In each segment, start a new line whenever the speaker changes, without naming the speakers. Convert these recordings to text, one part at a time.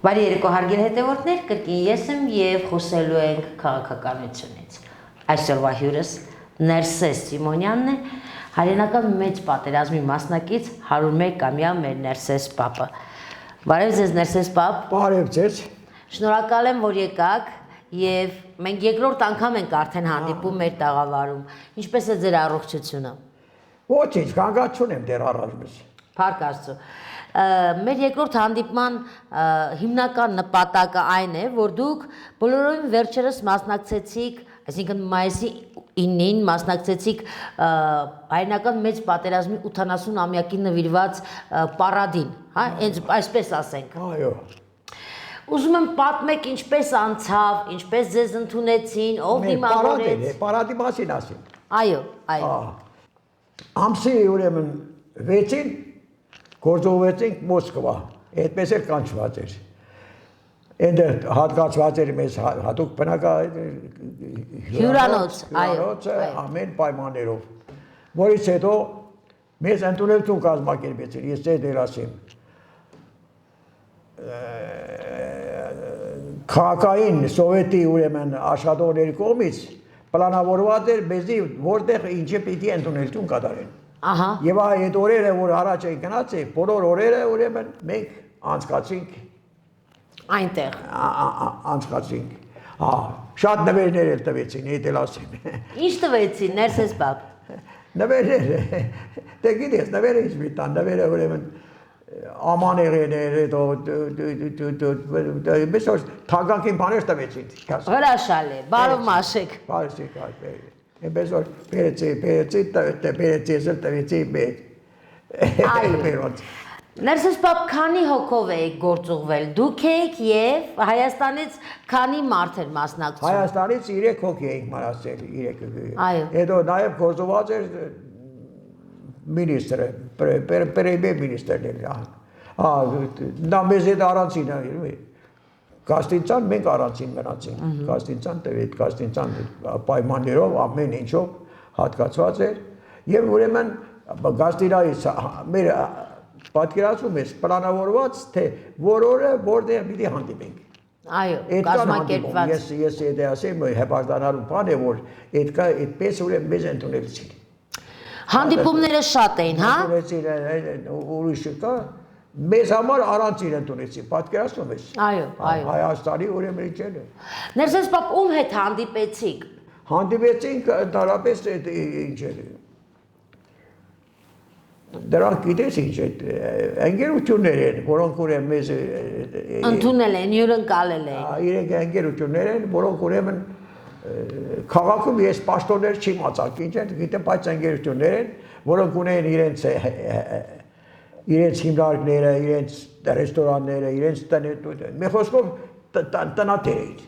Բարի երեկո հարգելի հետևորդներ, կրկին ես եմ եւ խոսելու ենք քաղաքականությունից։ Այսօրվա հյուրս Ներսես Սիմոնյանն է, հայրենական մեծ պատերազմի մասնակից 101-ամյա մեր Ներսես պապը։ Բարև ձեզ Ներսես պապ։
Բարև ձեզ։
Շնորհակալ եմ, որ եկաք եւ մենք երկրորդ անգամ ենք արդեն հանդիպում մեր տաղավարում։ Ինչպես է ձեր առողջությունը։
Ոչինչ, կանգած չունեմ դեռ առայժմ։
Փառք Աստծո։ Մեր երկրորդ հանդիպման հիմնական նպատակը այն է, որ դուք բոլորովին վերջերս մասնակցեցիք, այսինքն մայիսի 9-ին մասնակցեցիք հայրենական մեծ պատերազմի 80-ամյակին նվիրված պարադին, հա, այսպես ասենք։
Այո։
Ուզում եմ պատմեք ինչպես անցավ, ինչպես ձեզ ընդունեցին, ով դիմավորեց։
Պարադի մասին ասեմ։
Այո, այո։
Ամսի ուրեմն 6-ին գործողվեցինք Մոսկվա, այդպես էլ կանչված էր։ Այնտեղ հատկացված էր մեզ հատուկ բնակա
հյուրանոց, այո,
ամեն պայմաններով, որից հետո մեզ ընդունելություն կազմակերպեցին, ես դեր ասեմ։ Քաղաքային սովետի ուրեմն աշխատողների կողմից պլանավորված էր մեզի որտեղ ինչը պիտի ընդունելություն կատարեն։
Ահա։
Եվ այդ օրերը, որ առաջ էին գնացի, բոլոր օրերը ուրեմն մենք անցկացինք
այնտեղ։
Անցկացինք։ Շատ նվերներ էլ տվեցին, այդ էլ ասեմ։
Ինչ տվեցին, Ներսես պապ։
Նվերներ, դե գիտես, նվերը ինչ մի տան, նվերը ուրեմն ամանեղեներ, հետո բեսոր թագանքին բաներ տվեցին։
Հրաշալի, բարով մաշեք։
Բարսիկ այդպես։ Բեսոր պերեցի տվեցի մեկ։
Այո։ Ներսես պապ, քանի հոգով եք գործուղվել, դուք եք եւ Հայաստանից քանի մարդ էր մասնակցում։
Հայաստանից 3 հոգի էինք մնացել, 3 հոգի։
Այո։
Հետո նաեւ գործուղված էր մինիստրը, պրեմիեր մինիստրն էր։ Դա մեզ հետ առանցին է։ Գաստինցան մենք առանցին մնացինք։ Գաստինցան տվեց, Գաստինցան պայմաններով ամեն ինչով հատկացված էր եւ ուրեմն Գաստինայից մեր պատկերացում ես պլանավորված թե որ օրը որտեղ պիտի հանդիպենք։
Այո, կազմակերպված։
Ես դա ասեմ, հպարտանալու բան է որ այդպես ուրեմն մեզ ընդունեցին։
Հանդիպումները շատ էին, հա։
Ընդունեցին ուրիշ կա մեզ համար առանցին ընդունեցին, պատկերացնում ես։
Այո, այո։
Հայաստանի ուրեմն իջել է։
Ներսես պապ, ում հետ հանդիպեցիք։
Հանդիպեցինք ընդհանրապես ինչ էր։ Դրանք գիտես ինչ է, ընկերություններ են, որոնք ուրեմն մեզ
ընդունել են, հյուրընկալել են։
Իրենք ընկերություններ են, որոնք ուրեմն քաղաքում ես պաշտոններ չի մացակ, ինչ են, գիտեմ, բայց ընկերություններ են, որոնք ունեն իրենց հիմնարկները, իրենց ռեստորանները, իրենց տները, մի խոսքով տնատեր էին։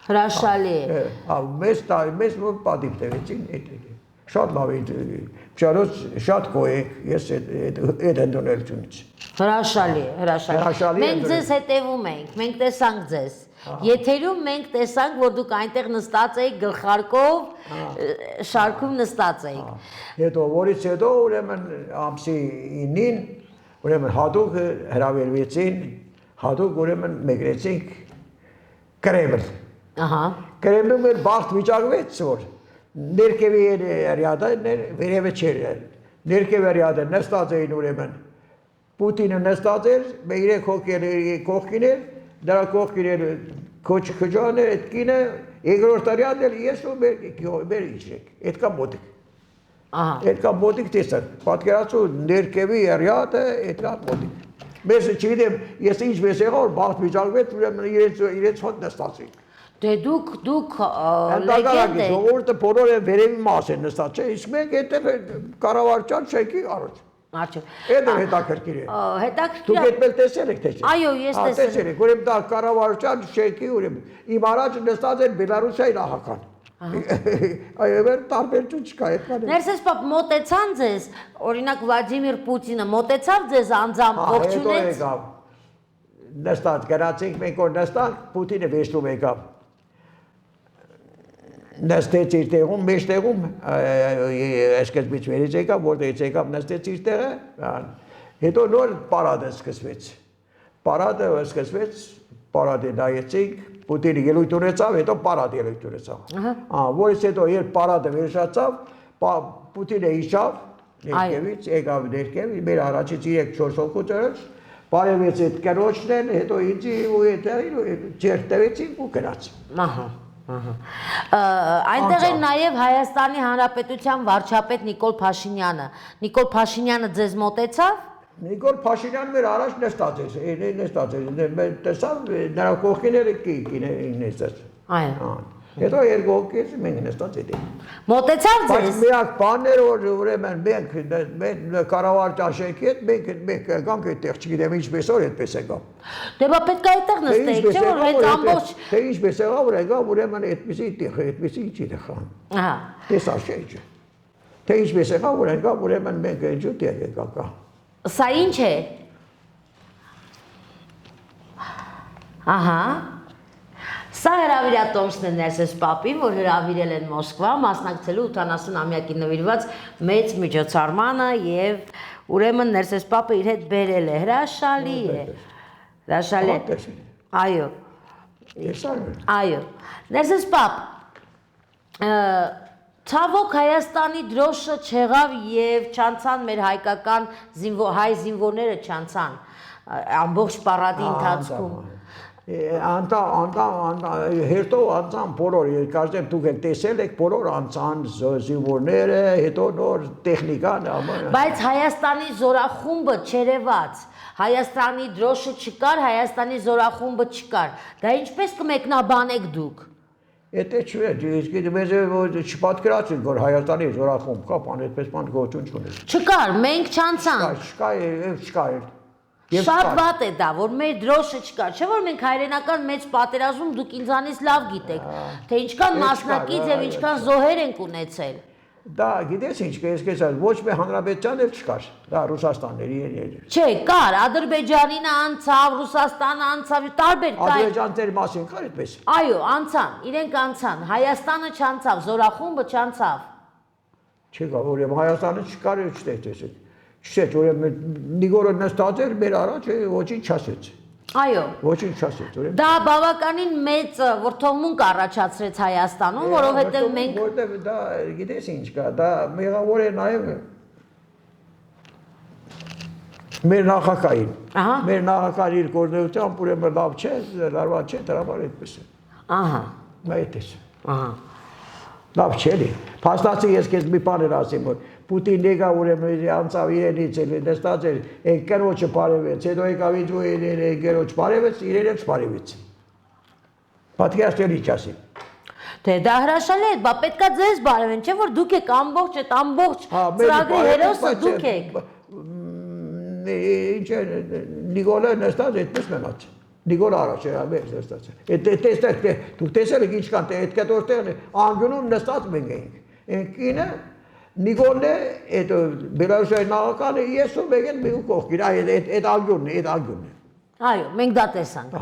Հրաշալի է։
Մեզ պատիվ տվեցին, շատ լավ է, շատ գոհ ես այդ ընդունելությունից։
Հրաշալի է, հրաշալի։ Մենք ձեզ հետևում ենք, մենք տեսանք ձեզ։ Եթերում մենք տեսանք, որ դուք այնտեղ նստած էիք գլխարկով, շարքում նստած էիք։
Հետո որից հետո ուրեմն ամսի 9-ին ուրեմն հատուկ հրավիրվեցին, հատուկ ուրեմն մեկնեցինք Կրեմլ։
Ահա։
Կրեմլում էր բախտ վիճակվեց, որ ներքևի ռյադը վերևը չէր։ Ներքևի ռյադը նստած էին ուրեմն Պուտինը նստած էր, մեր 3 հոգի կողքին էր, դրա կողքին էր Քոչքոջանը, այդ կինը, երկրորդ ռյադն էլ ես ու մեր իջրեք, այդքան մոտիկ։
Ահա։
Այդքան մոտիկ տեսան, պատկերացու ներքևի ռյադը այդքան մոտիկ։ Մեզ չգիտեմ, ես ինչպես եղա, որ բախտ վիճակվեց, ուրեմն իրենց հոտ նստացին։
Դե դուք լեգենդ եք։
Ժողովուրդը բոլորը վերևի մաս են նստած, չէ՞, իսկ մենք այդտեղ կառավարության շենքի առաջ։
Աչու։
Այդ հետաքրքիր է։
Հետաքրքիր։
Դուք այդպես տեսել եք թե՞ չէ։
Այո, ես
տեսել եք, ուրեմն դա կառավարության շենքի ուրեմն իմ առաջ նստած են Բելարուսիայի նախագահան։ Այո, վեր տարբերություն չկա այդ բանը։
Ներսես պապ, մոտեցան ձեզ, օրինակ Վլադիմիր Պուտինը մոտեցավ ձեզ անձամբ ողջունեց։
Նստած գնացինք, մենք որ նստանք, Պուտինը վեստում եկավ։ Նստեց իր տեղում, մեջ տեղում, սկզբից վերից եկավ, որտեղից եկավ նստեց իր տեղը, հետո նոր պարադը սկսվեց։ Պարադը սկսվեց պարադի նայեցինք, Պուտինը ելույթ ունեցավ, հետո պարադ ելույթ ունեցավ։ Որից հետո երբ պարադը վերջացավ, Պուտինը իջավ ներքևից, եկավ ներքև, մեր առաջից 3-4 հոգու ծրեց, բարևեց այդ կնոջն, հետո ինձի ու հետերին ջերտ տվեցինք ու գնաց։
Այնտեղ էր նաև Հայաստանի Հանրապետության վարչապետ Նիկոլ Փաշինյանը։ Նիկոլ Փաշինյանը ձեզ մոտեցավ։
Նիկոլ Փաշինյանը մեր առաջ նստած էր, մեր տեսավ նրա կողքիները նստած։
Այո։
Հետո երկու հոգից մենք նստած էինք։
Մոտեցավ
Բայց
ձեզ։
միակ բանն էր որ ուրեմն մենք կառավարության շենքի հետ մենք եկանք այդտեղ, չգիտեմ ինչպես որ այդպես եկավ։
Դե բա պետք է այդտեղ նստեիք, չէ՞ որ հետ ամբողջ։
Թե ինչպես եղավ որ եկավ ուրեմն այդպեսի տեղ, այդպեսի ինչի տեղ։
Ահա։
Տեսա չէ։ Թե ինչպես եղավ որ եկավ ուրեմն մենք ինչու տեղ եկանք։
Սա ինչ է։ Ահա։ Սա հրավիրատոմսն է Ներսես Պապին, որ հրավիրել են Մոսկվա, մասնակցելու 80-ամյակի նվիրված մեծ միջոցառմանը եւ ուրեմն Ներսես Պապը իր հետ բերել է։ Հրաշալի է։ Հրաշալի։ Այո։ Այո։ Ներսես Պապ, ցավոք Հայաստանի դրոշը չեղավ եւ չանցան մեր հայկական հայ զինվորները չանցան ամբողջ պարադի ընթացքում։
Հետո անցան բոլոր, կարծեմ դուք եք տեսել եք բոլոր անցան զինվորները, հետո նոր տեխնիկան։
Բայց Հայաստանի զորախումբը չերևաց, Հայաստանի դրոշը չկար, Հայաստանի զորախումբը չկար։ Դա ինչպես կմեկնաբանեք դուք։
Եթե չէ, իսկ մեզ չպատկերացին, որ Հայաստանի զորախումբ կա, բան այդպես բան գոյություն չունի։
Չկար, մենք չանցանք։
Չկար։
Շատ վատ է դա, որ մեր դրոշը չկար, չէ՞ որ մենք հայրենական մեծ պատերազմում դուք ինձանից լավ գիտեք, թե ինչքան մասնակից եւ ինչքան զոհեր ենք ունեցել։
Դա գիտես ինչ, ես ոչ մի հանրապետության էլ չկար, դա Ռուսաստանների էր։
Չէ, կար, Ադրբեջանին անցավ, Ռուսաստանը անցավ, տարբեր կար։
Ադրբեջանների մասին կար այդպես։
Այո, անցան, իրենք անցան, Հայաստանը չանցավ, զորախումբը չանցավ։
Չկա, ուրեմն Հայաստանը չկար, չտեսեք։ Չէ, ուրեմն Նիգորը նստած էր մեր առաջ, ոչինչ չասեց։
Այո։
Ոչինչ չասեց, ուրեմն։
Դա բավականին մեծ որդողմունք առաջացրեց Հայաստանում, որովհետև մենք
որտեղ դա գիտես ինչ կա, դա մեղավոր է նաև մեր նախագահին։
Ահա։
Մեր նախագահի իր գործունեությամբ ուրեմն լավ չէ, լարված չէ, դրա համար այդպես է։
Ահա։
Այդպես։
Ահա։
Լավ չէ լի։ Փաստացի ես քեզ մի բան ասեմ, որ Պուտին եկա ուրեմն անցավ իրենից էլ նստած էր, այն կնոջը բարևեց, հետո եկավ ինձ ու կնոջ բարևեց, իրեն էլ չբարևեց։ Պատկերացրել ինչ ասի։
Թե դա հրաշալի է, բա պետքա ձեզ բարևեն, չէ՞ որ դուք եք ամբողջ այդ ամբողջ ծրագրի հերոսը դուք եք։
Ինչ է Նիկոլը նստած այդպես մնաց։ Նիկոլ առաջ էր ամեն նստած։ Տեսեք, դուք տեսել եք ինչքան այդ կտորտեղն անգյունում նստած մենք էինք։ Ինքինը Նիկոլն է, այդ Բելարուսի նախագահը, ես ու մեկ են մի կողքին, այդ անգյունն է։
Այո, մենք դա տեսանք։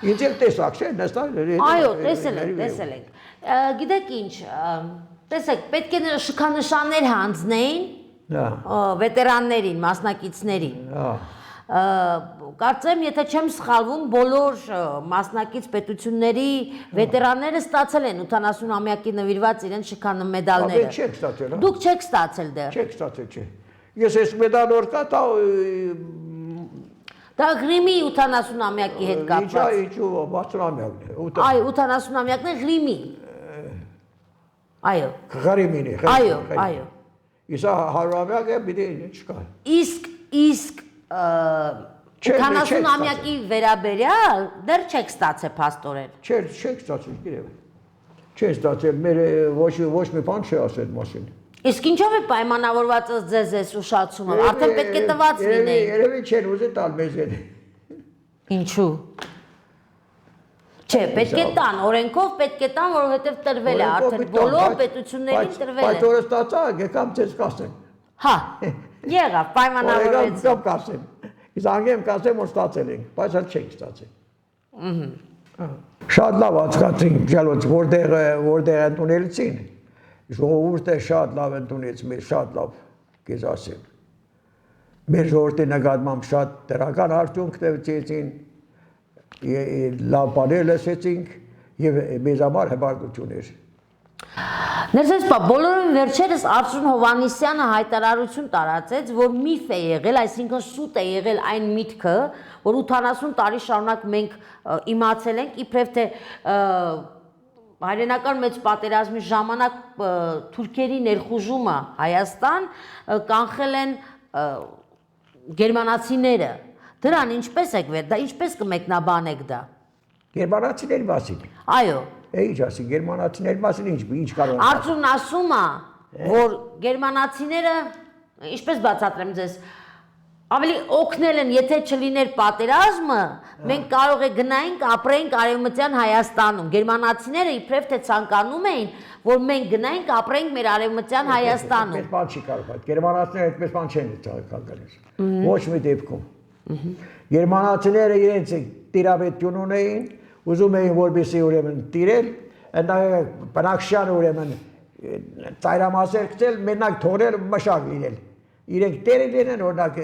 Ինձ էլ տեսակ, չէ՞, նստած։
Այո, տեսել ենք։ Գիտեք ինչ, տեսեք, պետք է շքանշաններ հանձնեին վետերաններին, մասնակիցներին։ Կարծեմ, եթե չեմ սխալվում, բոլոր մասնակից պետությունների վետերանները ստացել են 80-ամյակի նվիրված իրենց շքանմեդալները։
Մենք չենք ստացել, հա։
Դուք չեք ստացել դեռ։
Չեք ստացել, չէ։ Ես այս մեդալը կա,
դա Ղրիմի 80-ամյակի հետ կապված։
Ինչու 60-ամյակն է։
Այո, 80-ամյակն է Ղրիմի։ Այո։
Ղրիմին է։
Այո, այո։
Իսկ 100-ամյակը պիտի չկա։
Իսկ 80-ամյակի վերաբերյալ դեռ չեք ստացել փաստորեն։
Չեք ստացել, գիտեմ։ Չեք ստացել, մեր ոչ մի բան չի ասել մասին։
Իսկ ինչով է պայմանավորված ձեզ այս ուշացումը, արդեն պետք է տված լինեին։
Երևի չեն ուզել տալ մեզ հետ։
Ինչու։ Չէ, պետք է տան, օրենքով պետք է տան, որովհետև տրվել է արդեն բոլոր պետություններին տրվել է։
Բայց օրը ստացա, եկամ ձեզ կասեմ։
Հա, եղավ, պայմանավորվեց։
Եկամ կասեմ։ Իսկ անգեմ կասեմ, որ ստացել ենք, բայց հա չենք ստացել։ Շատ լավ անցկացրինք, որտեղ ընդունելիցին։ Ժողովուրդը շատ լավ ընդունեց մեզ, շատ լավ, կես ասեմ։ Մեր ժողովրդի նկատմամբ շատ դրական արդյունք տվեցին, լավ բաներ լսեցինք եւ մեզ համար հպարտություն էր։
Ներսես պա, բոլորովին վերջերս Արծրուն Հովհաննիսյանը հայտարարություն տարածեց, որ միֆ է եղել, այսինքն սուտ է եղել այն միտքը, որ 80 տարի շարունակ մենք իմացել ենք, իբրև թե հայրենական մեծ պատերազմի ժամանակ թուրքերի ներխուժումը Հայաստան կանխել են գերմանացիները։ Դրան ինչպես եք վեր, դա ինչպես կմեկնաբանեք դա։
Գերմանացիների մասին։
Այո։
Ինչ ասի, գերմանացիների մասին ինչ կարող են։
Արծրուն ասում է, որ գերմանացիները, ինչպես բացատրեմ ձեզ, ավելի օգնել են, եթե չլիներ պատերազմը, մենք կարող է գնայինք, ապրեինք Արևմտյան Հայաստանում։ Գերմանացիները իբրև թե ցանկանում էին, որ մենք գնայինք, ապրեինք մեր Արևմտյան Հայաստանում։
Այդպես բան չի կարող այդ։ Գերմանացիները այդպես բան չեն ցանկանում։ Ոչ մի դեպքում։ Գերմանացիները իրենց տիրապետություն ունեին, ուզում էին որպեսզի ուրեմն տիրել, այնտեղ բնակչությանը ուրեմն ծայրամասեր գցել, մենակ թողնել մշակ լինել։ Իրենք տերերն են, օրինակ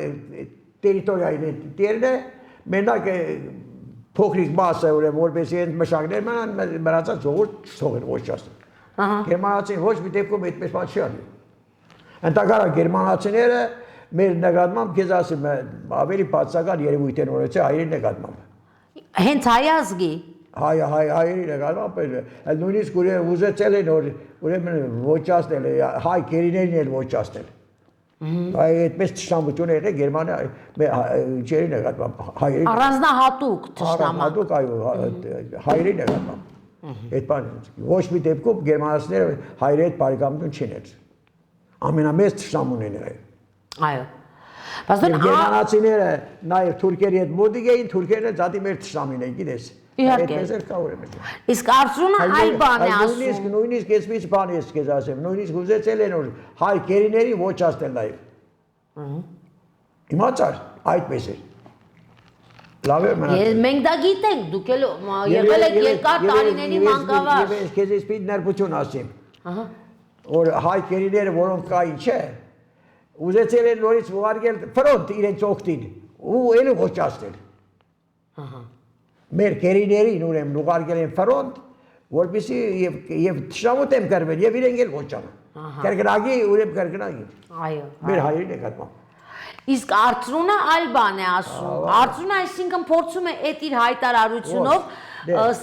տերիտորիայի տերն է, մենակ փոքրիկ մասը ուրեմն որպեսզի այն մշակներ մնան, մնացած ժողովուրդ չթողեն ոչ ասել։ Գերմանացին ոչ մի դեպքում այդպես բան չի անում։ Ընդհանրապես գերմանացիները մեր նկատմամբ քեզ ասում ավելի բացական երևույթ են ունեցել հայերի նկատմամբ։
Հենց հայազգի։
Հայերի նկատմամբ նույնիսկ ուզեցել են ուրեմն ոչացնել, հայ գերիներին էլ ոչացնել։ Այդպես թշնամություն է եղել Գերմանիա ջերի նկատմամբ հայերի։
Առանձնահատուկ թշնամա։
Առանձնահատուկ այո հայերի նկատմամբ։ Այդ բանը ոչ մի դեպքում գերմանացիները հայերի հետ բարեկամություն չեն եղել։ Ամենամեծ թշնամուն են եղել։
Այո։ Բայց
գերմանացիները նաև թուրքերի հետ մոդիկ էին, թուրքերը զատի մեր թշնամին էին, գիտես։
Իհարկե։
Այդպես էլ կա ուրեմն։
Իսկ Արծրունը այլ բան է ասում։
Նույնիսկ այսպես բան ես քեզ ասեմ, նույնիսկ ուզեցել են որ հայ գերիների ոչացնել նաև։ Իմացար, այդպես է։ Լավ է մնաց։
Մենք դա գիտենք, դուք էլ եղել եք երկար տարիների մանկավարժ։
Ես քեզ իսպիտ ներբություն ասեմ։ Ահա։ Որ հայ գերիները որոնք կային, չէ։ Ուզեցել են նորից ուղարկել ֆրոնտ իրենց օգտին ու ելի ոչացնել։ Ահա։ Մեր գերիներին ուրեմն ուղարկել են ֆրոնտ, որպեսզի եւ թշնամուտ եմ կրվել եւ իրենք էլ ոչան։ Կրկնագի ուրեմն կրկնագի։
Այո։
Մեր հայերին նկատմամբ։
Իսկ Արծրունը այլ բան է ասում։ Արծրունը այսինքն փորձում է այդ իր հայտարարությունով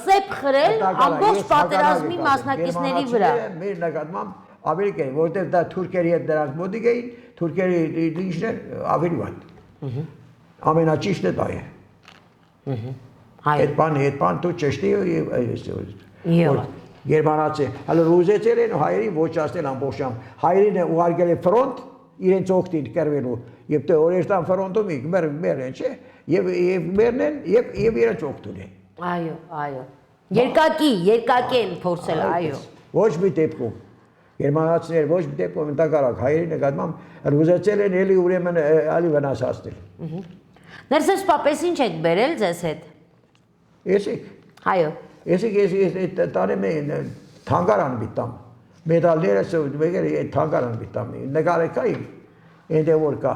սեփ խրել ամբողջ պատերազմի մասնակիցների վրա։
Մեր նկատմամբ ավելի կեն, որտեղ դա թուրքերի հետ դրանք մոդիկ էին, թուրքերի ինչն է ավելի վատ։ Ամենաճիշտը դա է։ Այդ բան դու ճշտի եւ Գերմանացի, հələ ուզեցել են հայերին ոչացնել ամբողջությամբ։ Հայերին ուղարկել են ֆրոնտ իրենց օգտին կրվելու եւ դե օրերտան ֆրոնտում մեր են, չէ՞։ Եւ մերն են եւ իրենց օգտուն են։
Այո։ Երկակի են փորձել, այո։
Ոչ մի դեպքում գերմանացիները ոչ մի դեպքում ընդհանրակ հայերի նկատմամբ ուզեցել են էլի ուրեմն ալի վնասացնել։
Ներսես պապես ինչ եք բերել ձեզ հետ։
Եսեք։
Այո։
Եսեք ես տանեմ թանգարան բիտամ։ Մեդալները վեգեր թանգարան բիտամ։ Նկարեկայի այնտեղ որ կա։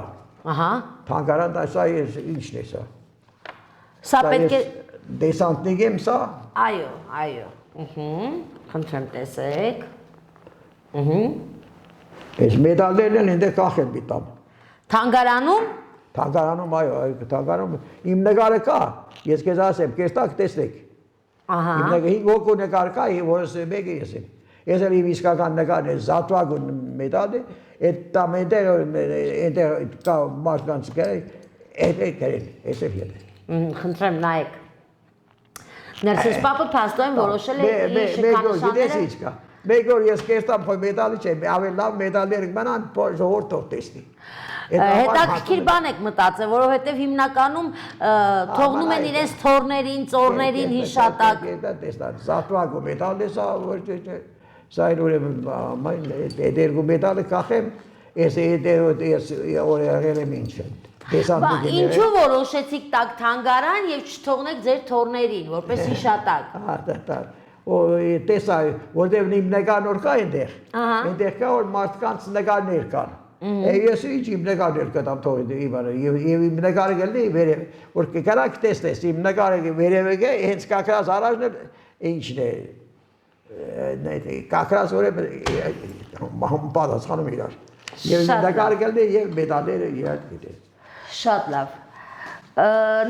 Ահա։
Թանգարան դա սա ինչն է սա։
Սա պետք է
դեսանտնիկ եմ սա։
Այո։ Խնդրեմ տեսեք։
Այս մեդալներն են այնտեղ կախել բիտամ։
Թանգարանում։
Թանգարանում այո, թանգարանում իմ նկարը կա։ Ես քեզ ասեմ, կերտակ տեսեք։
Ահա։
Իմ նկարը ոգու նկար կա, որս մեկը ես եմ։ Ես էլ իմ իսկական նկարն է, զատվագուն մեդալ է, այդ տամենտեր այնտեղ կա մարդկանց կերել, այդ կերել, ես էլ ելել։
Խնդրեմ նայեք։ Ներսես պապը փաստորեն որոշել է իր շքանշանները։
Մեկ օր ես կերտամ քո մեդալի չէ, ավելի լավ մեդալներ կմնան, ժողովուրդը տեսնի։
Հետաքրքիր բան եք մտածել, որովհետև հիմնականում թողնում են իրենց թորներին, ծորներին հիշատակ։
Դա տեսնա, զատվագու մեդալն է սա, սա ուրեմն երկու մեդալը կախեմ, ես օրերել եմ ինչ եմ։
Ինչու որոշեցիք տակ թանգարան եւ չթողնեք ձեր թորներին, որպես հիշատակ։
Տեսա, որտեղ իմ նկարներ կա այնտեղ։ Այնտեղ կա որ մարդկանց նկարներ կան։ Ես ինչ իմ նկարներ կտամ թողի իբանը եւ իմ նկարը գալի վերև որ կարակ տեսնես իմ նկարը վերև է հենց կակրած առաջն ինչն է նայ կակրած օրը պատասխանում իրար եւ նկարը գալի եւ մեդալները իրար գիտե
Շատ լավ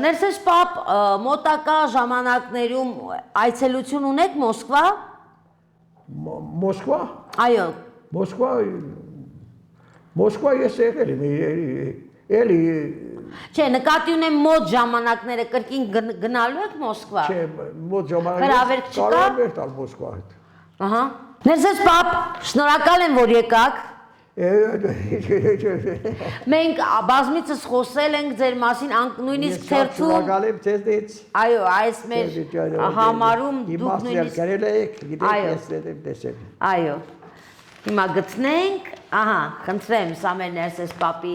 Ներսես պապ մոտակա ժամանակներում այցելություն ունեք Մոսկվա
Մոսկվա
Այո
Մոսկվա ես եղել եմ էլի
Չէ, նկատի ունեմ մոտ ժամանակները կրկին գնալու եք Մոսկվա
Չէ, մոտ ժամանակները
Հրավերք չկա
կարող եմ տալ Մոսկվա հետ
Ահա Ներսես պապ, շնորհակալ եմ որ եկաք Մենք բազմիցս խոսել ենք ձեր մասին նույնիսկ թերթում
Շնորհակալ եմ ձեզնից
Այո, այս մեր համարում դուք նույնիսկ
գրել եք, գիտեք ես դեմ տեսել
Այո Հիմա գտնենք, ահա, խնդրեմ, սա մեր Ներսես պապի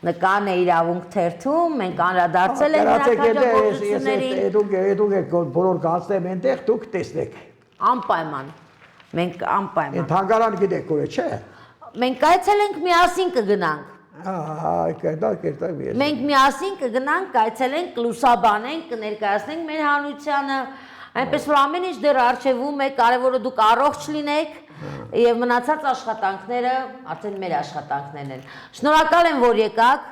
նկարն է իրավունք թերթում, մենք անդրադարձել ենք նրա քաջագործություններին։
Դուք եք բոլոր գացնեմ այնտեղ դուք տեսնեք։
Անպայման։ Մենք անպայման։
Այն թանգարան գիտեք որ չէ։
Մենք այցելենք միասին կգնանք։
Կերտա ես։
Մենք միասին կգնանք, կայցելենք, կլուսաբանենք, կներկայացնենք մեր հանրությանը, այնպես որ ամեն ինչ դեռ արժևում է, կարևորը դուք առողջ լինեք Եվ մնացած աշխատանքները արդեն մեր աշխատանքներն են։ Շնորհակալ եմ, որ եկաք։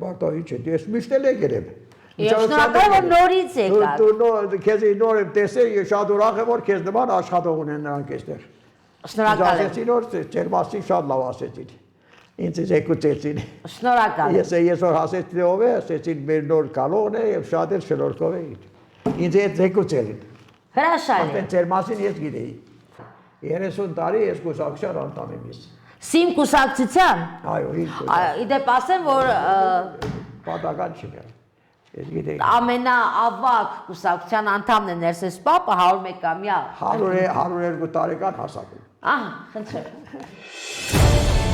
Բարտա ինչ է, ես միշտ էլ եկել եմ։
Եվ շնորհակալ որ նորից եկաք։
Դու քեզ նոր եմ տեսել, ես շատ ուրախ եմ, որ քեզ նման աշխատող ունեն նրանք այստեղ։
Շնորհակալ եմ։
Ասեցին որ ձեր մասին շատ լավ ասեցին։ Ինձ եկուցեցին։
Շնորհակալ եմ։
Ես որ ասեցի ով է, ասեցին մեր նոր կալողն է եւ շատ էլ շնորհքով էին։ Ինձ եկուցելին։
Հրաշալի։
Արդեն ձեր մասին ես գիտեի։ 30 տարի ես կուսակցության անդամ եմ ես։
Սիմ կուսակցության։
Այո, ինձ։
Իդեպ ասեմ, որ
պատական չի մեռ։ Ես գիտեի։
ամենաավակ կուսակցության անդամն է Ներսես պապը 101-ամյա։
102 տարեկան հասակում։
Ահա, խնդրեմ։